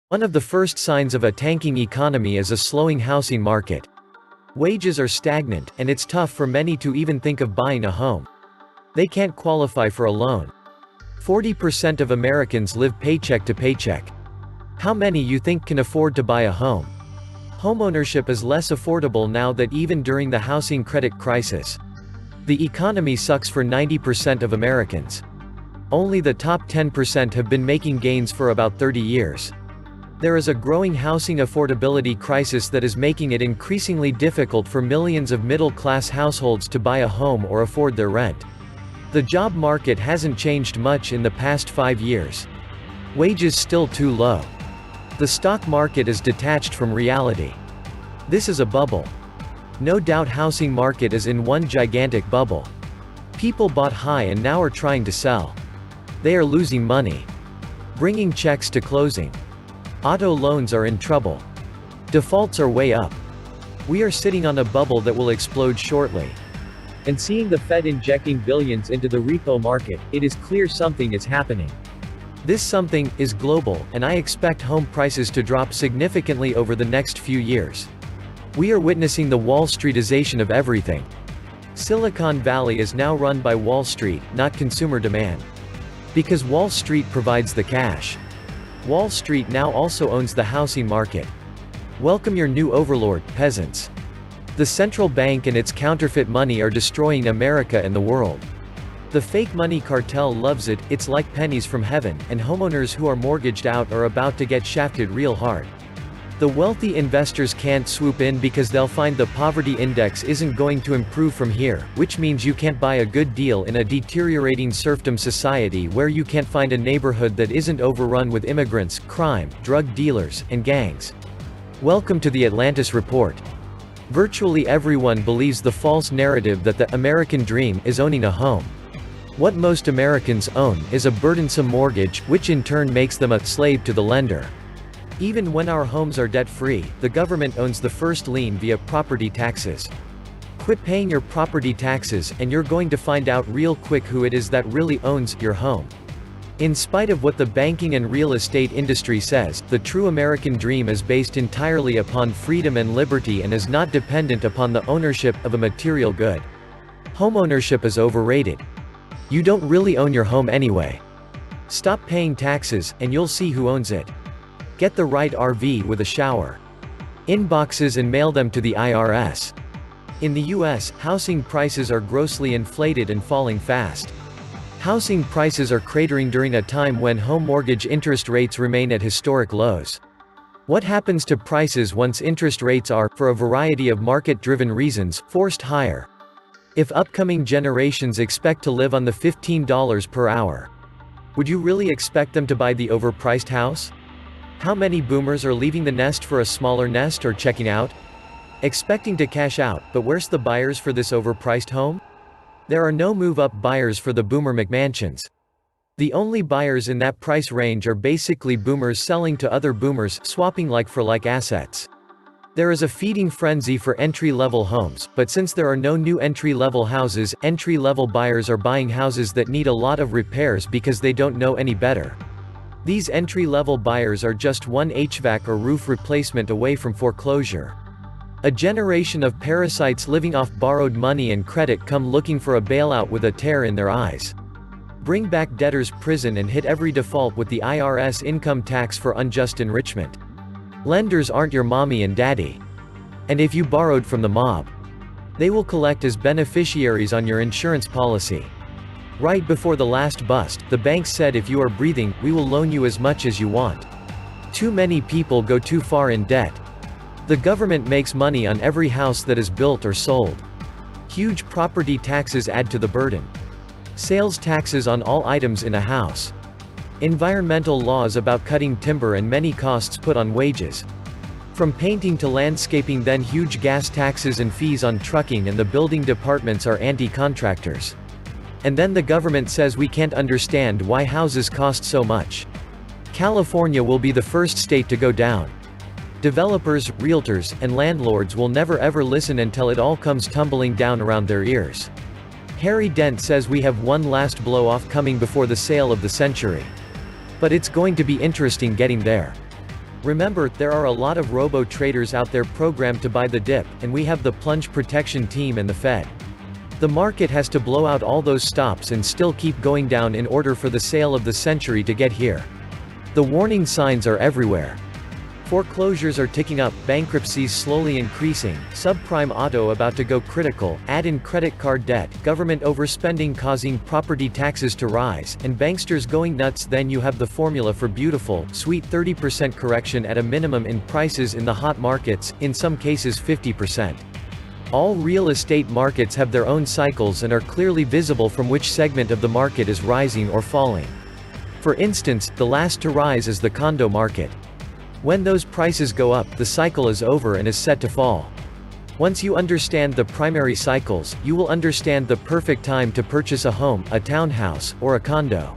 One of the first signs of a tanking economy is a slowing housing market. Wages are stagnant, and it's tough for many to even think of buying a home. They can't qualify for a loan. 40% of Americans live paycheck to paycheck. How many you think can afford to buy a home? Homeownership is less affordable now than even during the housing credit crisis. The economy sucks for 90% of Americans. Only the top 10% have been making gains for about 30 years. There is a growing housing affordability crisis that is making it increasingly difficult for millions of middle-class households to buy a home or afford their rent. The job market hasn't changed much in the past 5 years. Wages still too low. The stock market is detached from reality. This is a bubble. No doubt housing market is in one gigantic bubble. People bought high and now are trying to sell. They are losing money. Bringing checks to closing. Auto loans are in trouble. Defaults are way up. We are sitting on a bubble that will explode shortly. And seeing the Fed injecting billions into the repo market, it is clear something is happening. This something is global, and I expect home prices to drop significantly over the next few years. We are witnessing the Wall Streetization of everything. Silicon Valley is now run by Wall Street, not consumer demand. Because Wall Street provides the cash. Wall Street now also owns the housing market. Welcome your new overlord, peasants. The central bank and its counterfeit money are destroying America and the world. The fake money cartel loves it, it's like pennies from heaven, and homeowners who are mortgaged out are about to get shafted real hard. The wealthy investors can't swoop in because they'll find the poverty index isn't going to improve from here, which means you can't buy a good deal in a deteriorating serfdom society where you can't find a neighborhood that isn't overrun with immigrants, crime, drug dealers, and gangs. Welcome to the Atlantis Report. Virtually everyone believes the false narrative that the American dream is owning a home. What most Americans own is a burdensome mortgage, which in turn makes them a slave to the lender. Even when our homes are debt-free, the government owns the first lien via property taxes. Quit paying your property taxes, and you're going to find out real quick who it is that really owns your home. In spite of what the banking and real estate industry says, the true American dream is based entirely upon freedom and liberty and is not dependent upon the ownership of a material good. Homeownership is overrated. You don't really own your home anyway. Stop paying taxes, and you'll see who owns it. Get the right RV with a shower. Inboxes and mail them to the IRS. In the US, housing prices are grossly inflated and falling fast. Housing prices are cratering during a time when home mortgage interest rates remain at historic lows. What happens to prices once interest rates are, for a variety of market-driven reasons, forced higher? If upcoming generations expect to live on the $15 per hour, would you really expect them to buy the overpriced house? How many boomers are leaving the nest for a smaller nest or checking out? Expecting to cash out, but where's the buyers for this overpriced home? There are no move-up buyers for the boomer McMansions. The only buyers in that price range are basically boomers selling to other boomers, swapping like-for-like assets. There is a feeding frenzy for entry-level homes, but since there are no new entry-level houses, entry-level buyers are buying houses that need a lot of repairs because they don't know any better. These entry-level buyers are just one HVAC or roof replacement away from foreclosure. A generation of parasites living off borrowed money and credit come looking for a bailout with a tear in their eyes. Bring back debtors' prison and hit every default with the IRS income tax for unjust enrichment. Lenders aren't your mommy and daddy. And if you borrowed from the mob, they will collect as beneficiaries on your insurance policy. Right before the last bust, the banks said if you are breathing, we will loan you as much as you want. Too many people go too far in debt. The government makes money on every house that is built or sold. Huge property taxes add to the burden. Sales taxes on all items in a house. Environmental laws about cutting timber and many costs put on wages. From painting to landscaping, then huge gas taxes and fees on trucking, and the building departments are anti-contractors. And then the government says we can't understand why houses cost so much. California will be the first state to go down. Developers, realtors, and landlords will never ever listen until it all comes tumbling down around their ears. Harry Dent says we have one last blow-off coming before the sale of the century. But it's going to be interesting getting there. Remember, there are a lot of robo-traders out there programmed to buy the dip, and we have the plunge protection team and the Fed. The market has to blow out all those stops and still keep going down in order for the sale of the century to get here. The warning signs are everywhere. Foreclosures are ticking up, bankruptcies slowly increasing, subprime auto about to go critical, add in credit card debt, government overspending causing property taxes to rise, and banksters going nuts. Then you have the formula for beautiful, sweet 30% correction at a minimum in prices in the hot markets, in some cases 50%. All real estate markets have their own cycles and are clearly visible from which segment of the market is rising or falling. For instance, the last to rise is the condo market. When those prices go up, the cycle is over and is set to fall. Once you understand the primary cycles, you will understand the perfect time to purchase a home, a townhouse, or a condo.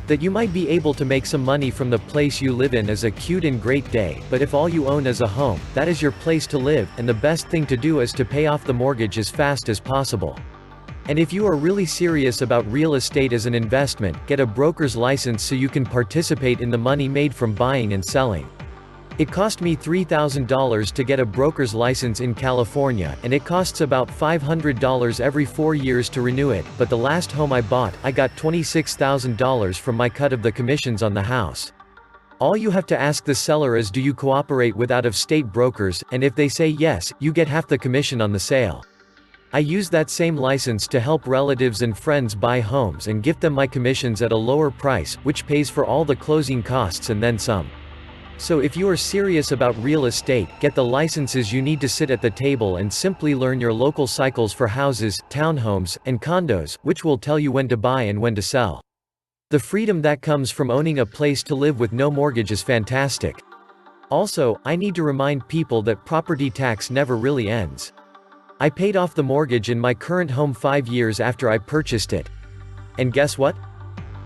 That you might be able to make some money from the place you live in is a cute and great day, but if all you own is a home, that is your place to live, and the best thing to do is to pay off the mortgage as fast as possible. And if you are really serious about real estate as an investment, get a broker's license so you can participate in the money made from buying and selling. It cost me $3,000 to get a broker's license in California, and it costs about $500 every 4 years to renew it, but the last home I bought, I got $26,000 from my cut of the commissions on the house. All you have to ask the seller is, do you cooperate with out-of-state brokers, and if they say yes, you get half the commission on the sale. I use that same license to help relatives and friends buy homes and gift them my commissions at a lower price, which pays for all the closing costs and then some. So if you are serious about real estate, get the licenses you need to sit at the table and simply learn your local cycles for houses, townhomes, and condos, which will tell you when to buy and when to sell. The freedom that comes from owning a place to live with no mortgage is fantastic. Also, I need to remind people that property tax never really ends. I paid off the mortgage in my current home 5 years after I purchased it. And guess what?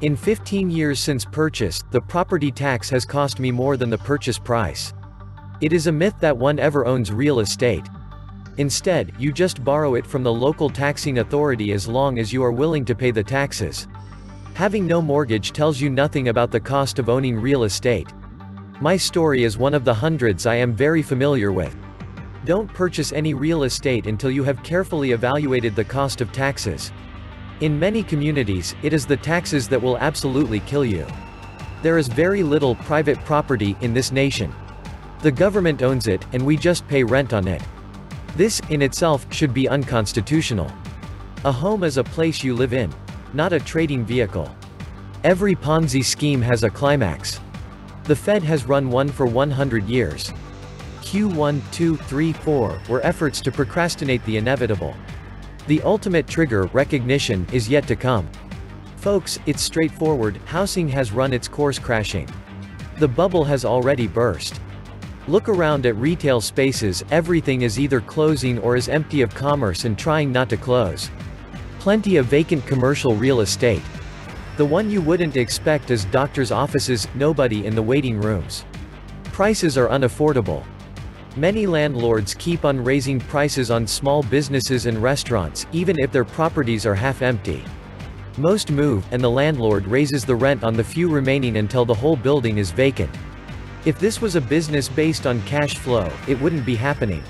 In 15 years since purchase, the property tax has cost me more than the purchase price. It is a myth that one ever owns real estate. Instead, you just borrow it from the local taxing authority as long as you are willing to pay the taxes. Having no mortgage tells you nothing about the cost of owning real estate. My story is one of the hundreds I am very familiar with. Don't purchase any real estate until you have carefully evaluated the cost of taxes. In many communities, it is the taxes that will absolutely kill you. There is very little private property in this nation. The government owns it, and we just pay rent on it. This, in itself, should be unconstitutional. A home is a place you live in, not a trading vehicle. Every Ponzi scheme has a climax. The Fed has run one for 100 years. Q1, 2, 3, 4 were efforts to procrastinate the inevitable. The ultimate trigger, recognition, is yet to come. Folks, it's straightforward, housing has run its course crashing. The bubble has already burst. Look around at retail spaces, everything is either closing or is empty of commerce and trying not to close. Plenty of vacant commercial real estate. The one you wouldn't expect is doctors' offices, nobody in the waiting rooms. Prices are unaffordable. Many landlords keep on raising prices on small businesses and restaurants, even if their properties are half empty. Most move, and the landlord raises the rent on the few remaining until the whole building is vacant. If this was a business based on cash flow, it wouldn't be happening.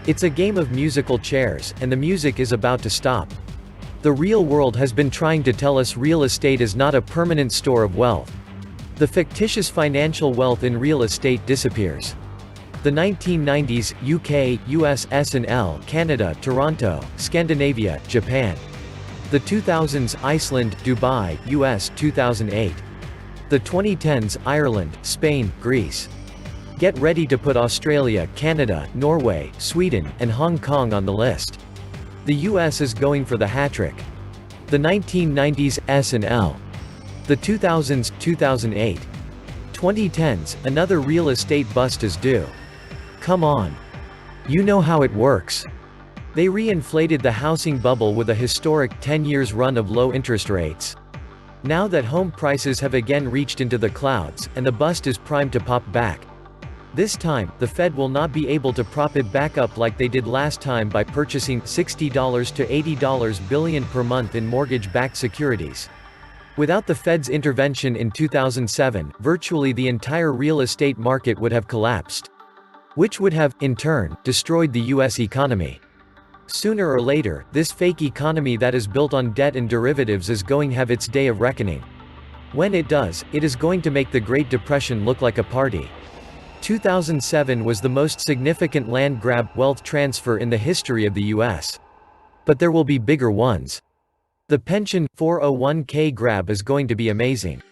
It's a game of musical chairs, and the music is about to stop. The real world has been trying to tell us real estate is not a permanent store of wealth. The fictitious financial wealth in real estate disappears. The 1990s, UK, US, S&L, Canada, Toronto, Scandinavia, Japan. The 2000s, Iceland, Dubai, US, 2008. The 2010s, Ireland, Spain, Greece. Get ready to put Australia, Canada, Norway, Sweden, and Hong Kong on the list. The US is going for the hat-trick. The 1990s, S&L. The 2000s, 2008. 2010s, another real estate bust is due. Come on. You know how it works. They re-inflated the housing bubble with a historic 10 years run of low interest rates. Now that home prices have again reached into the clouds, and the bust is primed to pop back. This time, the Fed will not be able to prop it back up like they did last time by purchasing $60 to $80 billion per month in mortgage-backed securities. Without the Fed's intervention in 2007, virtually the entire real estate market would have collapsed, which would have, in turn, destroyed the US economy. Sooner or later, this fake economy that is built on debt and derivatives is going to have its day of reckoning. When it does, it is going to make the Great Depression look like a party. 2007 was the most significant land grab, wealth transfer in the history of the US. But there will be bigger ones. The pension 401k grab is going to be amazing.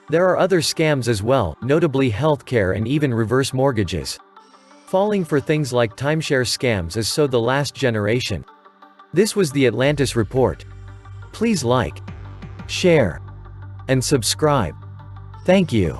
There are other scams as well, notably healthcare and even reverse mortgages. Falling for things like timeshare scams is so the last generation. This was the Atlantis Report. Please like, share, and subscribe. Thank you.